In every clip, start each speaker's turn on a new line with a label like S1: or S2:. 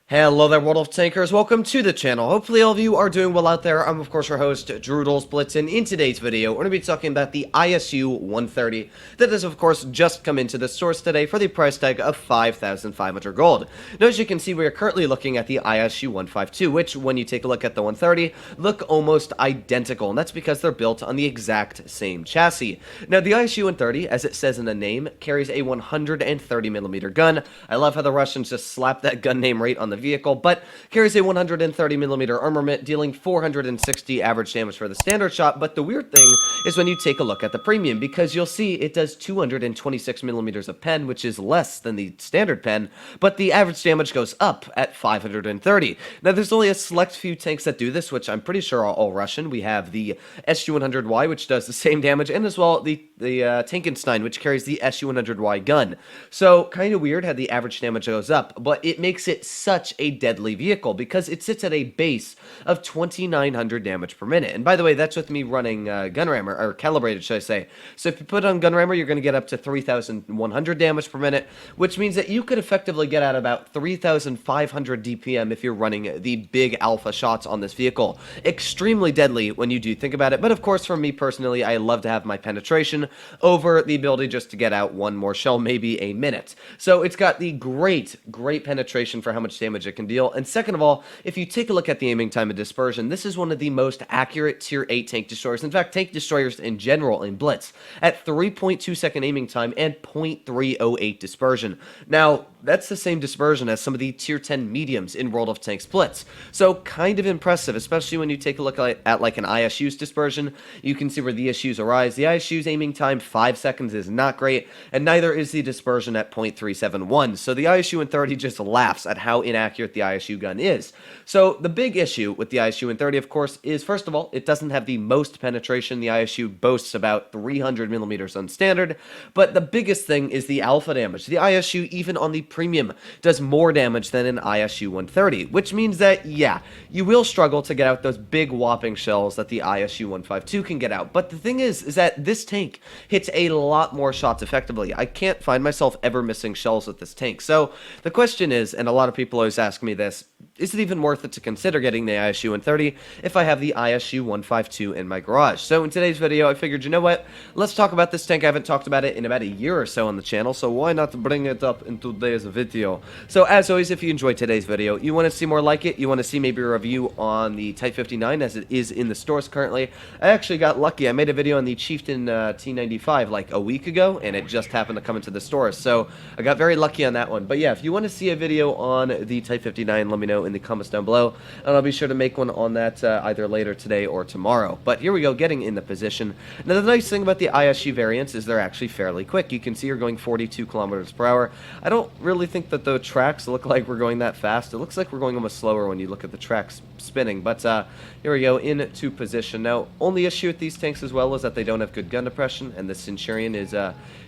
S1: Hello there, World of Tankers. Welcome to the channel. Hopefully all of you are doing well out there. I'm, of course, your host, Blitz, and in today's video, we're going to be talking about the ISU-130 that has, of course, just come into the stores today for the price tag of 5,500 gold. Now, as you can see, we are currently looking at the ISU-152, which, when you take a look at the 130, look almost identical, and that's because they're built on the exact same chassis. Now, the ISU-130, as it says in the name, carries a 130mm gun. I love how the Russians just slapped that gun name right on the vehicle, but carries a 130mm armament, dealing 460 average damage for the standard shot. But the weird thing is when you take a look at the premium, because you'll see it does 226mm of pen, which is less than the standard pen, but the average damage goes up at 530. Now, there's only a select few tanks that do this, which I'm pretty sure are all Russian. We have the SU-100Y, which does the same damage, and as well the Tankenstein, which carries the SU-100Y gun. So, kind of weird how the average damage goes up, but it makes it such a deadly vehicle because it sits at a base of 2,900 damage per minute. And by the way, that's with me running gun rammer, or calibrated, should I say. So if you put on gun rammer, you're going to get up to 3,100 damage per minute, which means that you could effectively get out about 3,500 DPM if you're running the big alpha shots on this vehicle. Extremely deadly when you do think about it. But of course, for me personally, I love to have my penetration over the ability just to get out one more shell, maybe a minute. So it's got the great penetration for how much damage it can deal. And second of all, if you take a look at the aiming time and dispersion, this is one of the most accurate tier 8 tank destroyers. In fact, tank destroyers in general in Blitz at 3.2 second aiming time and 0.308 dispersion. Now, that's the same dispersion as some of the tier 10 mediums in World of Tanks Blitz. So kind of impressive, especially when you take a look at like an ISU's dispersion. You can see where the issues arise. The ISU's aiming time 5 seconds is not great, and neither is the dispersion at 0.371. So the ISU-130 just laughs at how inaccurate the ISU gun is. So the big issue with the ISU-130, of course, is first of all, it doesn't have the most penetration. The ISU boasts about 300mm on standard, but the biggest thing is the alpha damage. The ISU, even on the premium, does more damage than an ISU-130, which means that, yeah, you will struggle to get out those big whopping shells that the ISU-152 can get out. But the thing is that this tank hits a lot more shots effectively. I can't find myself ever missing shells with this tank. So the question is, and a lot of people always ask me this, is it even worth it to consider getting the ISU-130 if I have the ISU-152 in my garage? So in today's video, I figured, you know what, let's talk about this tank. I haven't talked about it in about a year or so on the channel, so why not bring it up in today's video? So as always, if you enjoyed today's video, you want to see more like it, you want to see maybe a review on the Type 59 as it is in the stores currently. I actually got lucky. I made a video on the Chieftain T95 like a week ago, and it just happened to come into the stores, so I got very lucky on that one. But yeah, if you want to see a video on the Type 59, let me know in the comments down below, and I'll be sure to make one on that either later today or tomorrow. But here we go, getting in the position. Now, the nice thing about the ISU variants is they're actually fairly quick. You can see you're going 42 kilometers per hour. I don't really think that the tracks look like we're going that fast. It looks like we're going almost slower when you look at the tracks spinning. But here we go, into position. Now, only issue with these tanks as well is that they don't have good gun depression, and the Centurion is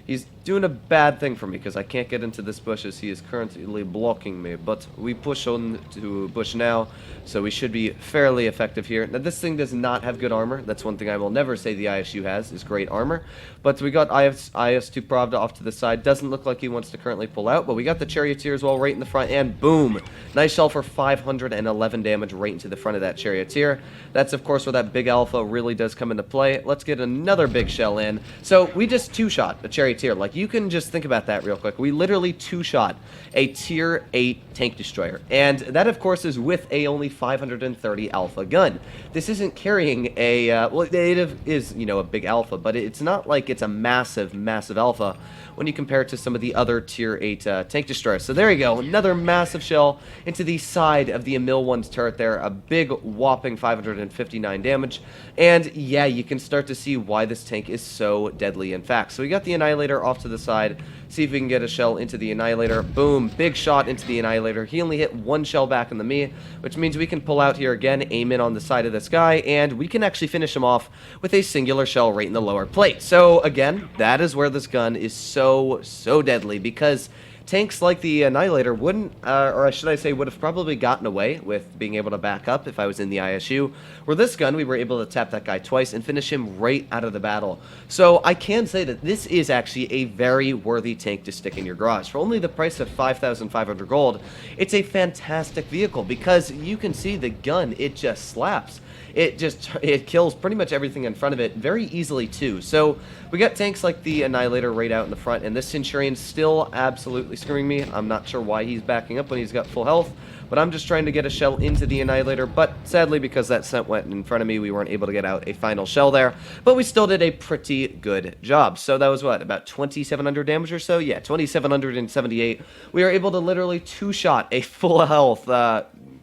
S1: he's doing a bad thing for me because I can't get into this bush as he is currently blocking me. But we push on to bush now, so we should be fairly effective here. Now, this thing does not have good armor. That's one thing I will never say the ISU has, is great armor. But we got IS-2 Pravda off to the side. Doesn't look like he wants to currently pull out, but we got the Charioteer as well right in the front, and boom! Nice shell for 511 damage right into the front of that Charioteer. That's, of course, where that big alpha really does come into play. Let's get another big shell in. So we just two-shot the Charioteer. Like, you can just think about that real quick. We literally two-shot a tier 8 tank destroyer, and that, of course, is with a only 530 alpha gun. This isn't carrying a well, it is, you know, a big alpha, but it's not like it's a massive alpha when you compare it to some of the other tier 8 tank destroyers. So there you go, another massive shell into the side of the Emil 1's turret there, a big whopping 559 damage, and yeah, you can start to see why this tank is so deadly, in fact. So we got the Annihilator off to the side, see if we can get a shell into the Annihilator. Boom, big shot into the Annihilator. He only hit one shell back in the me, which means we can pull out here again, aim in on the side of this guy, and we can actually finish him off with a singular shell right in the lower plate. So again, that is where this gun is so deadly, because tanks like the Annihilator wouldn't, or should I say, would have probably gotten away with being able to back up if I was in the ISU. Where this gun, we were able to tap that guy twice and finish him right out of the battle. So I can say that this is actually a very worthy tank to stick in your garage. For only the price of 5,500 gold, it's a fantastic vehicle because you can see the gun, it just slaps. It kills pretty much everything in front of it very easily too. So we got tanks like the Annihilator right out in the front, and this Centurion's still absolutely screwing me. I'm not sure why he's backing up when he's got full health, but I'm just trying to get a shell into the Annihilator, but sadly because that scent went in front of me, we weren't able to get out a final shell there, but we still did a pretty good job. So that was what, about 2,700 damage or so? Yeah, 2,778. We were able to literally two-shot a full health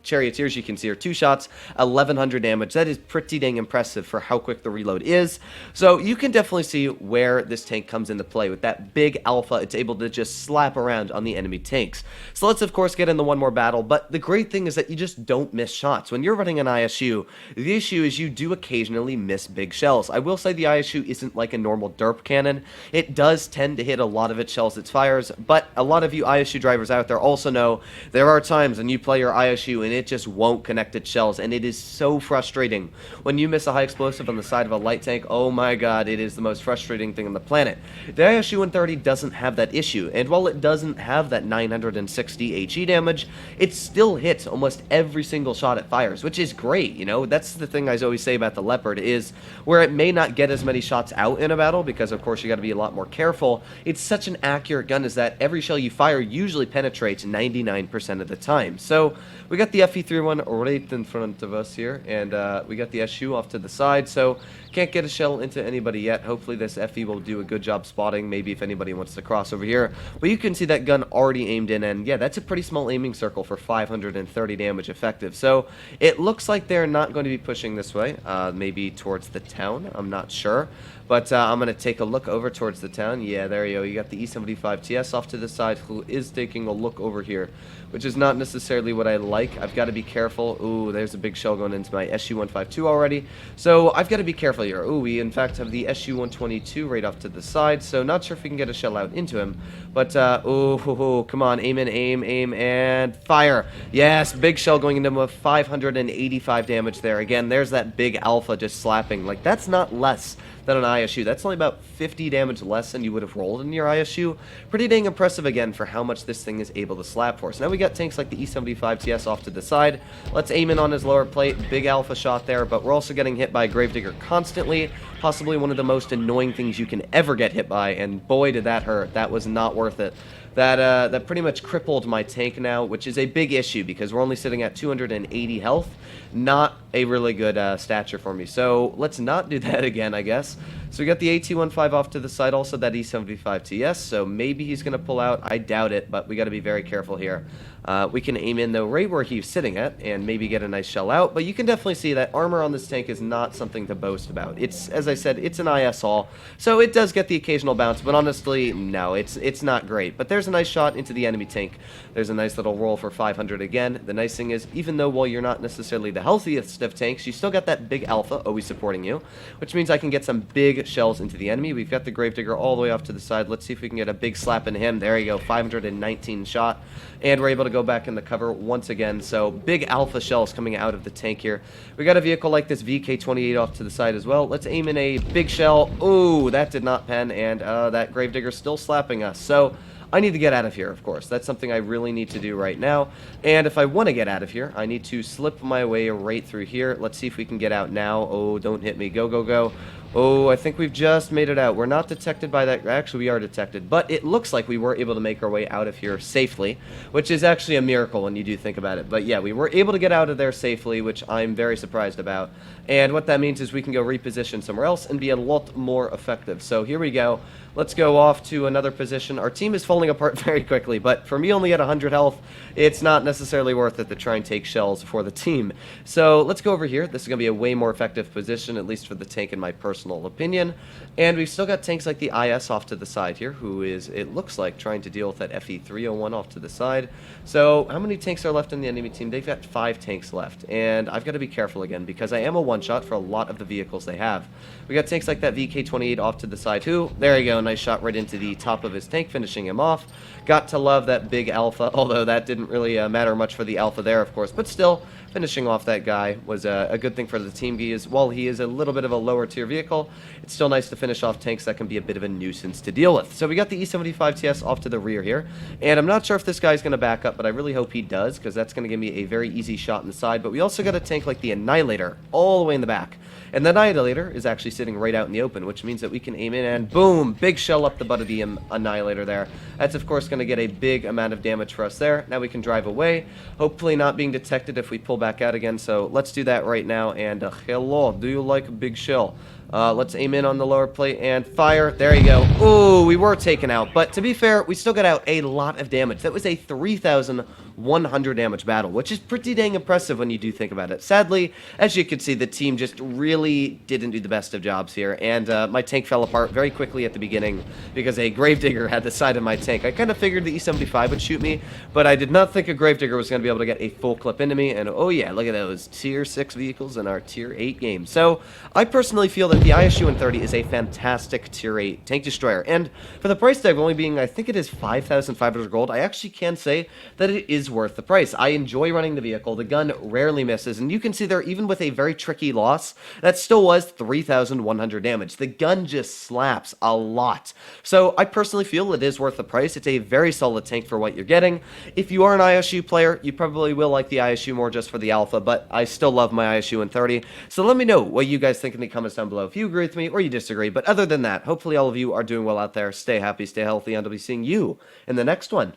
S1: Charioteers, you can see, are 2 shots, 1,100 damage. That is pretty dang impressive for how quick the reload is. So you can definitely see where this tank comes into play. With that big alpha, it's able to just slap around on the enemy tanks. So let's, of course, get into one more battle, but the great thing is that you just don't miss shots. When you're running an ISU, the issue is you do occasionally miss big shells. I will say the ISU isn't like a normal derp cannon. It does tend to hit a lot of its shells it fires, but a lot of you ISU drivers out there also know there are times when you play your ISU and it just won't connect its shells, and it is so frustrating when you miss a high explosive on the side of a light tank. Oh my god, it is the most frustrating thing on the planet. The ISU-130 doesn't have that issue, and while it doesn't have that 960 HE damage, it still hits almost every single shot it fires, which is great. You know, that's the thing I always say about the Leopard, is where it may not get as many shots out in a battle, because of course you got to be a lot more careful, it's such an accurate gun is that every shell you fire usually penetrates 99% of the time. So we got the FE31 right in front of us here, and we got the SU off to the side, so can't get a shell into anybody yet. Hopefully this FE will do a good job spotting, maybe if anybody wants to cross over here. But you can see that gun already aimed in, and yeah, that's a pretty small aiming circle for 530 damage effective. So it looks like they're not going to be pushing this way, maybe towards the town, I'm not sure. But I'm going to take a look over towards the town. Yeah, there you go. You got the E75 TS off to the side, who is taking a look over here, which is not necessarily what I like. I've got to be careful. Ooh, there's a big shell going into my SU-152 already. So I've got to be careful here. Ooh, we in fact have the SU-122 right off to the side, so not sure if we can get a shell out into him. But, ooh, come on, aim in, aim, and fire. Yes, big shell going into him with 585 damage there. Again, there's that big alpha just slapping. Like, that's not less than an ISU. That's only about 50 damage less than you would have rolled in your ISU. Pretty dang impressive again for how much this thing is able to slap for us. Now we got tanks like the E75 TS off to the side. Let's aim in on his lower plate. Big alpha shot there, but we're also getting hit by Gravedigger constantly. Possibly one of the most annoying things you can ever get hit by, and boy did that hurt. That was not worth it. That pretty much crippled my tank now, which is a big issue because we're only sitting at 280 health. Not a really good stature for me. So let's not do that again, I guess. So we got the AT-15 off to the side, also that E75 TS, so maybe he's going to pull out. I doubt it, but we got to be very careful here. We can aim in, though, right where he's sitting at, and maybe get a nice shell out, but you can definitely see that armor on this tank is not something to boast about. It's, as I said, it's an ISL, so it does get the occasional bounce, but honestly, no, it's not great. But there's a nice shot into the enemy tank. There's a nice little roll for 500 again. The nice thing is, even though while you're not necessarily the healthiest of tanks, you still got that big alpha always supporting you, which means I can get some big shells into the enemy. We've got the Gravedigger all the way off to the side. Let's see if we can get a big slap into him. There you go, 519 shot, and we're able to go back in the cover once again. So big alpha shells coming out of the tank here. We got a vehicle like this VK-28 off to the side as well. Let's aim in a big shell. Ooh, that did not pen, and that Gravedigger still slapping us. So I need to get out of here, of course. That's something I really need to do right now. And if I want to get out of here, I need to slip my way right through here. Let's see if we can get out now. Oh, don't hit me. Go, go, go. Oh, I think we've just made it out. We're not detected by that. Actually, we are detected. But it looks like we were able to make our way out of here safely, which is actually a miracle when you do think about it. But yeah, we were able to get out of there safely, which I'm very surprised about. And what that means is we can go reposition somewhere else and be a lot more effective. So here we go. Let's go off to another position. Our team is falling apart very quickly, but for me only at 100 health, it's not necessarily worth it to try and take shells for the team. So let's go over here. This is going to be a way more effective position, at least for the tank in my personal personal opinion. And we've still got tanks like the IS off to the side here, who is, it looks like, trying to deal with that FE-301 off to the side. So how many tanks are left in the enemy team? They've got 5 tanks left, and I've got to be careful again because I am a one-shot for a lot of the vehicles they have. We got tanks like that VK-28 off to the side too. There you go, nice shot right into the top of his tank, finishing him off. Got to love that big Alpha, although that didn't really matter much for the Alpha there, of course, but still, finishing off that guy was a good thing for the team. While he is a little bit of a lower tier vehicle, it's still nice to finish off tanks that can be a bit of a nuisance to deal with. So we got the E75TS off to the rear here, and I'm not sure if this guy's going to back up, but I really hope he does, because that's going to give me a very easy shot in the side. But we also got a tank like the Annihilator all the way in the back, and the Annihilator is actually sitting right out in the open, which means that we can aim in and boom, big shell up the butt of the Annihilator there. That's of course going to get a big amount of damage for us there. Now we can drive away, hopefully not being detected if we pull back out again. So let's do that right now. And hello, do you like a big shell? Let's aim in on the lower plate and fire. There you go. Ooh, we were taken out, but to be fair, we still got out a lot of damage. That was a 3,100 damage battle, which is pretty dang impressive when you do think about it. Sadly, as you can see, the team just really didn't do the best of jobs here, and my tank fell apart very quickly at the beginning because a Gravedigger had the side of my tank. I kind of figured the E75 would shoot me, but I did not think a Gravedigger was going to be able to get a full clip into me, and oh yeah, look at those tier 6 vehicles in our tier 8 game. So I personally feel that the ISU-130 is a fantastic tier 8 tank destroyer, and for the price tag only being, I think it is 5,500 gold, I actually can say that it is worth the price. I enjoy running the vehicle, the gun rarely misses, and you can see there, even with a very tricky loss, that still was 3,100 damage. The gun just slaps a lot. So I personally feel it is worth the price. It's a very solid tank for what you're getting. If you are an ISU player, you probably will like the ISU more just for the alpha, but I still love my ISU-130, so let me know what you guys think in the comments down below if you agree with me or you disagree. But other than that, hopefully all of you are doing well out there. Stay happy, stay healthy, and I'll be seeing you in the next one.